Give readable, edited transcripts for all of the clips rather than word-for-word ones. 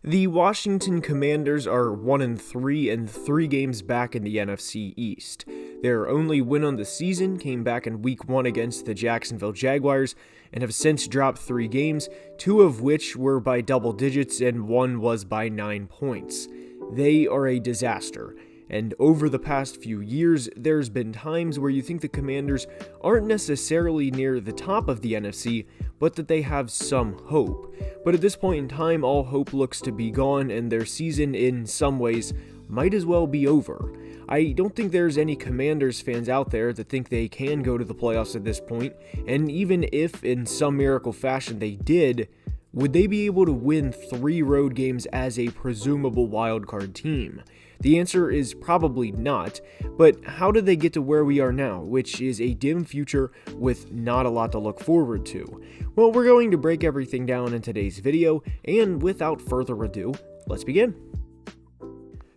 The Washington Commanders are 1-3 and 3 games back in the NFC East. Their only win on the season came back in Week 1 against the Jacksonville Jaguars and have since dropped 3 games, 2 of which were by double digits and 1 was by 9 points. They are a disaster. And over the past few years, there's been times where you think the Commanders aren't necessarily near the top of the NFC, but that they have some hope. But at this point in time, all hope looks to be gone, and their season, in some ways, might as well be over. I don't think there's any Commanders fans out there that think they can go to the playoffs at this point, and even if in some miracle fashion they did, would they be able to win 3 road games as a presumable wildcard team? The answer is probably not, but how did they get to where we are now, which is a dim future with not a lot to look forward to? Well, we're going to break everything down in today's video, and without further ado, let's begin.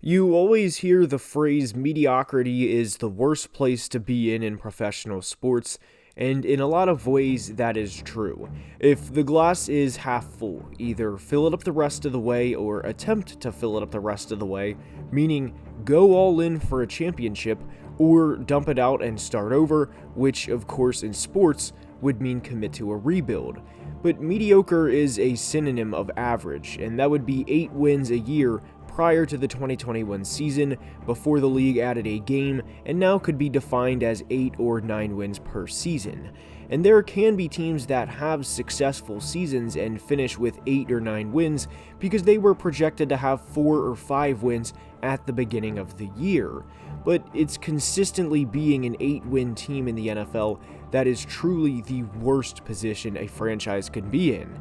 You always hear the phrase mediocrity is the worst place to be in professional sports, and in a lot of ways that is true. If the glass is half full, either fill it up the rest of the way or attempt to fill it up the rest of the way, meaning go all in for a championship or dump it out and start over, which of course in sports would mean commit to a rebuild. But mediocre is a synonym of average, and that would be 8 wins a year prior to the 2021 season, before the league added a game, and now could be defined as 8 or 9 wins per season. And there can be teams that have successful seasons and finish with 8 or 9 wins because they were projected to have 4 or 5 wins at the beginning of the year. But it's consistently being an 8-win team in the NFL that is truly the worst position a franchise could be in.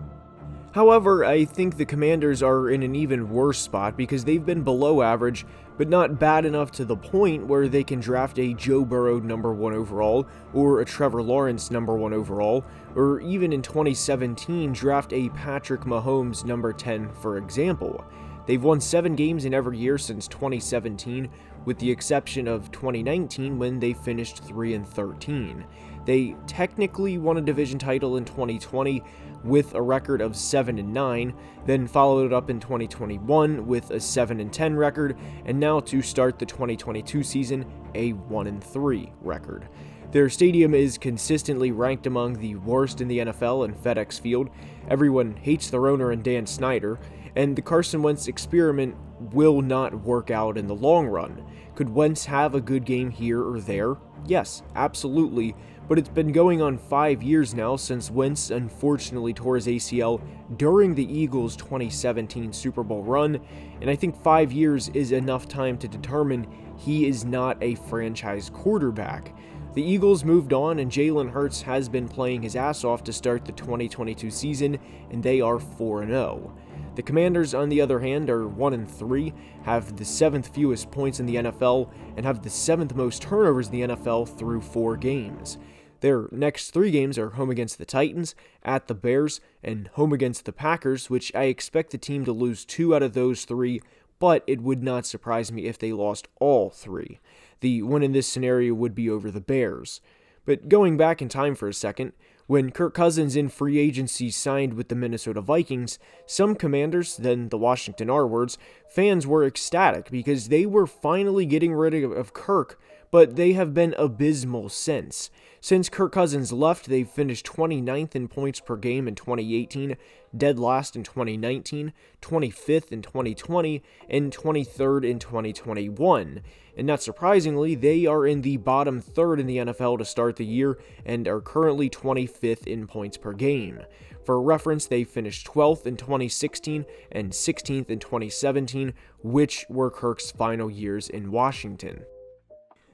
However, I think the Commanders are in an even worse spot because they've been below average, but not bad enough to the point where they can draft a Joe Burrow number 1 overall, or a Trevor Lawrence number 1 overall, or even in 2017 draft a Patrick Mahomes number 10, for example. They've won 7 games in every year since 2017, with the exception of 2019 when they finished 3-13. They technically won a division title in 2020 with a record of 7-9, then followed it up in 2021 with a 7-10 record, and now to start the 2022 season, a 1-3 record. Their stadium is consistently ranked among the worst in the NFL in FedEx Field. Everyone hates their owner and Dan Snyder, and the Carson Wentz experiment will not work out in the long run. Could Wentz have a good game here or there? Yes, absolutely, but it's been going on 5 years now since Wentz unfortunately tore his ACL during the Eagles' 2017 Super Bowl run, and I think 5 years is enough time to determine he is not a franchise quarterback. The Eagles moved on, and Jalen Hurts has been playing his ass off to start the 2022 season, and they are 4-0. The Commanders, on the other hand, are 1-3, have the 7th fewest points in the NFL, and have the 7th most turnovers in the NFL through 4 games. Their next 3 games are home against the Titans, at the Bears, and home against the Packers, which I expect the team to lose 2 out of those 3, but it would not surprise me if they lost all 3. The win in this scenario would be over the Bears. But going back in time for a second, when Kirk Cousins in free agency signed with the Minnesota Vikings, some Commanders, then the Washington R-words, fans were ecstatic because they were finally getting rid of Kirk, but they have been abysmal since. Since Kirk Cousins left, they've finished 29th in points per game in 2018, dead last in 2019, 25th in 2020, and 23rd in 2021. And not surprisingly, they are in the bottom third in the NFL to start the year and are currently 25th in points per game. For reference, they finished 12th in 2016 and 16th in 2017, which were Kirk's final years in Washington.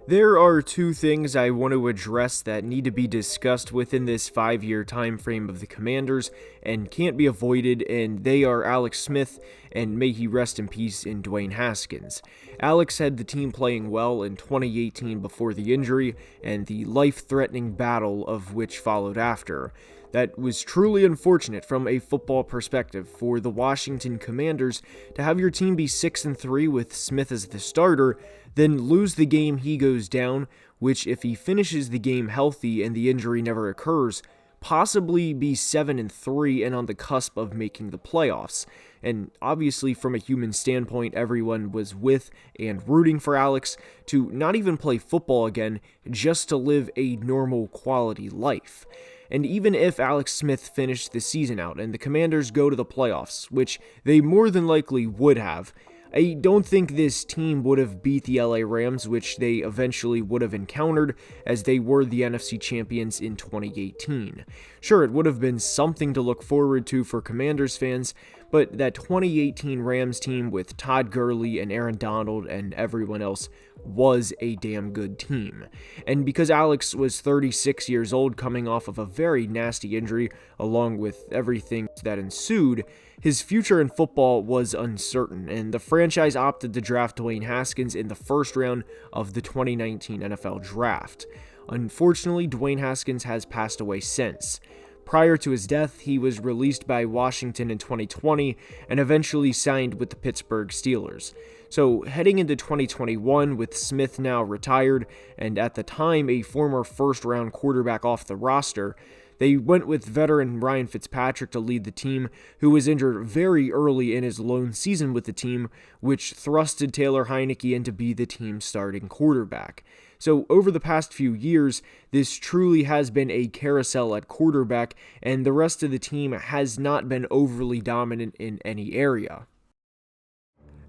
There are 2 things I want to address that need to be discussed within this 5-year time frame of the Commanders and can't be avoided, and they are Alex Smith and may he rest in peace in Dwayne Haskins. Alex had the team playing well in 2018 before the injury and the life-threatening battle of which followed after. That was truly unfortunate from a football perspective for the Washington Commanders to have your team be 6-3 with Smith as the starter, then lose the game he goes down, which if he finishes the game healthy and the injury never occurs, possibly be 7-3 and on the cusp of making the playoffs. and obviously from a human standpoint, everyone was with and rooting for Alex to not even play football again, just to live a normal quality life. And even if Alex Smith finished the season out and the Commanders go to the playoffs, which they more than likely would have, I don't think this team would have beat the LA Rams, which they eventually would have encountered as they were the NFC champions in 2018. Sure, it would have been something to look forward to for Commanders fans, but that 2018 Rams team with Todd Gurley and Aaron Donald and everyone else was a damn good team. And because Alex was 36 years old coming off of a very nasty injury, along with everything that ensued, his future in football was uncertain, and the franchise opted to draft Dwayne Haskins in the first round of the 2019 NFL Draft. Unfortunately, Dwayne Haskins has passed away since. Prior to his death, he was released by Washington in 2020 and eventually signed with the Pittsburgh Steelers. So heading into 2021 with Smith now retired and at the time a former first-round quarterback off the roster, they went with veteran Ryan Fitzpatrick to lead the team, who was injured very early in his lone season with the team, which thrusted Taylor Heinicke in to be the team's starting quarterback. So over the past few years, this truly has been a carousel at quarterback, and the rest of the team has not been overly dominant in any area.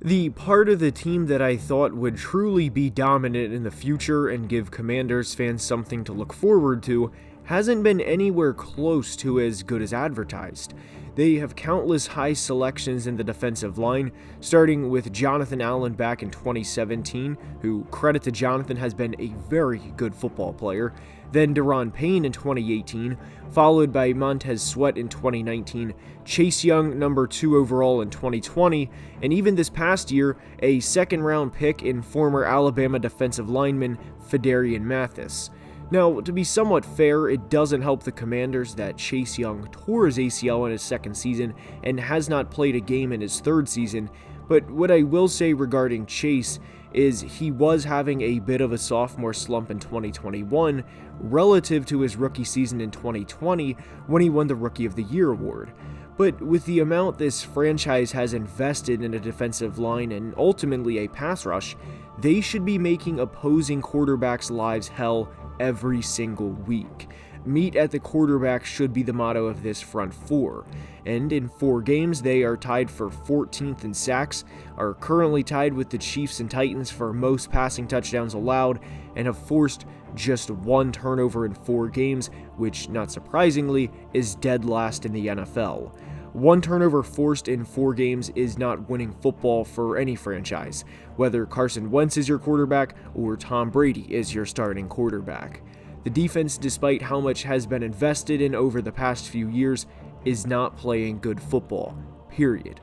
The part of the team that I thought would truly be dominant in the future and give Commanders fans something to look forward to hasn't been anywhere close to as good as advertised. They have countless high selections in the defensive line, starting with Jonathan Allen back in 2017, who, credit to Jonathan, has been a very good football player, then Daron Payne in 2018, followed by Montez Sweat in 2019, Chase Young number 2 overall in 2020, and even this past year, a second-round pick in former Alabama defensive lineman Phidarian Mathis. Now, to be somewhat fair, it doesn't help the Commanders that Chase Young tore his ACL in his second season and has not played a game in his third season, but what I will say regarding Chase is he was having a bit of a sophomore slump in 2021 relative to his rookie season in 2020 when he won the Rookie of the Year award. But with the amount this franchise has invested in a defensive line and ultimately a pass rush, they should be making opposing quarterbacks' lives hell every single week. Meet at the quarterback should be the motto of this front four, and in 4 games they are tied for 14th in sacks, are currently tied with the Chiefs and Titans for most passing touchdowns allowed, and have forced just 1 turnover in 4 games, which, not surprisingly, is dead last in the NFL. 1 turnover forced in 4 games is not winning football for any franchise, whether Carson Wentz is your quarterback or Tom Brady is your starting quarterback. The defense, despite how much has been invested in over the past few years, is not playing good football, period.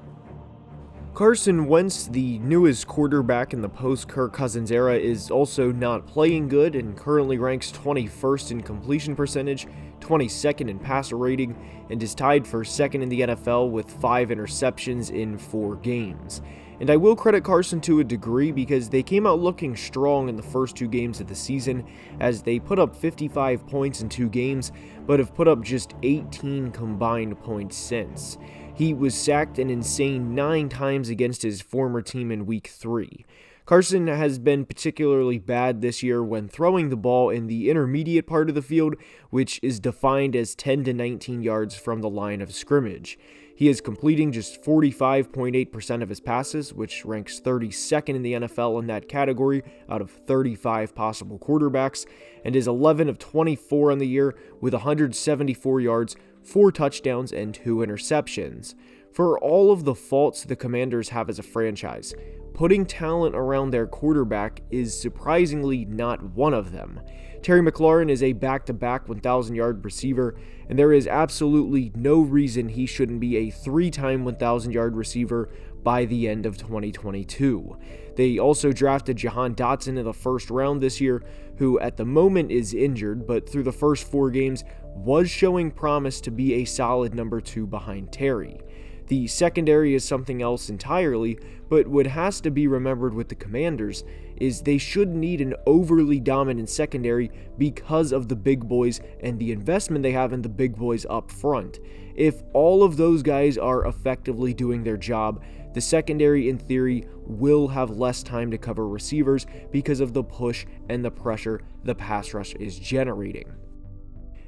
Carson Wentz, the newest quarterback in the post-Kirk Cousins era, is also not playing good and currently ranks 21st in completion percentage, 22nd in passer rating, and is tied for 2nd in the NFL with 5 interceptions in 4 games. And I will credit Carson to a degree because they came out looking strong in the first 2 games of the season as they put up 55 points in 2 games, but have put up just 18 combined points since. He was sacked an insane 9 times against his former team in Week 3. Carson has been particularly bad this year when throwing the ball in the intermediate part of the field, which is defined as 10 to 19 yards from the line of scrimmage. He is completing just 45.8% of his passes, which ranks 32nd in the NFL in that category out of 35 possible quarterbacks, and is 11 of 24 on the year with 174 yards, 4 touchdowns, and 2 interceptions. For all of the faults the Commanders have as a franchise, putting talent around their quarterback is surprisingly not one of them. Terry McLaurin is a back-to-back 1,000-yard receiver, and there is absolutely no reason he shouldn't be a 3-time 1,000-yard receiver by the end of 2022. They also drafted Jahan Dotson in the first round this year, who at the moment is injured, but through the first 4 games was showing promise to be a solid number 2 behind Terry. The secondary is something else entirely, but what has to be remembered with the Commanders is they shouldn't need an overly dominant secondary because of the big boys and the investment they have in the big boys up front. If all of those guys are effectively doing their job, the secondary in theory will have less time to cover receivers because of the push and the pressure the pass rush is generating.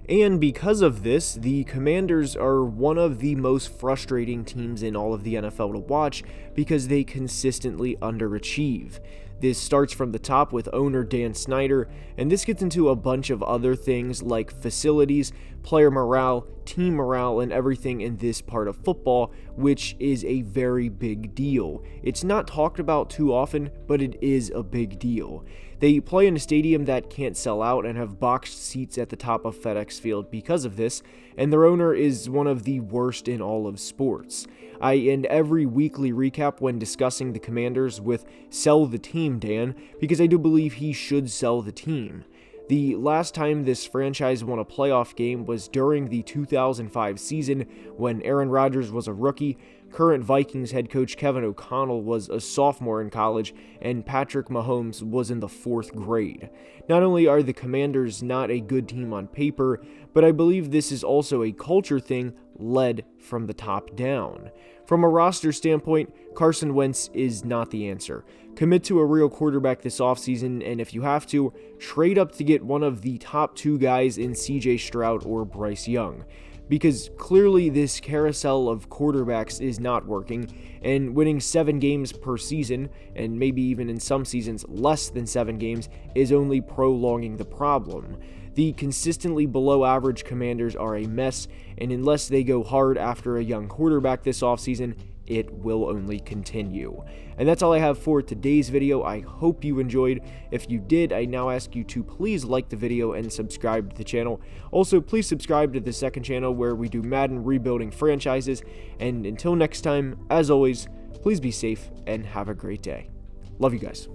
And because of this, the Commanders are one of the most frustrating teams in all of the NFL to watch because they consistently underachieve. This starts from the top with owner Dan Snyder, and this gets into a bunch of other things like facilities, player morale, team morale, and everything in this part of football, which is a very big deal. It's not talked about too often, but it is a big deal. They play in a stadium that can't sell out and have boxed seats at the top of FedEx Field because of this, and their owner is one of the worst in all of sports. I end every weekly recap when discussing the Commanders with "Sell the team, Dan," because I do believe he should sell the team. The last time this franchise won a playoff game was during the 2005 season when Aaron Rodgers was a rookie, current Vikings head coach Kevin O'Connell was a sophomore in college, and Patrick Mahomes was in the 4th grade. Not only are the Commanders not a good team on paper, but I believe this is also a culture thing led from the top down. From a roster standpoint, Carson Wentz is not the answer. Commit to a real quarterback this offseason, and if you have to, trade up to get one of the top 2 guys in CJ Stroud or Bryce Young. Because clearly this carousel of quarterbacks is not working, and winning 7 games per season, and maybe even in some seasons less than 7 games, is only prolonging the problem. The consistently below average Commanders are a mess, and unless they go hard after a young quarterback this offseason, it will only continue. And that's all I have for today's video. I hope you enjoyed. If you did, I now ask you to please like the video and subscribe to the channel. Also, please subscribe to the second channel where we do Madden rebuilding franchises. And until next time, as always, please be safe and have a great day. Love you guys.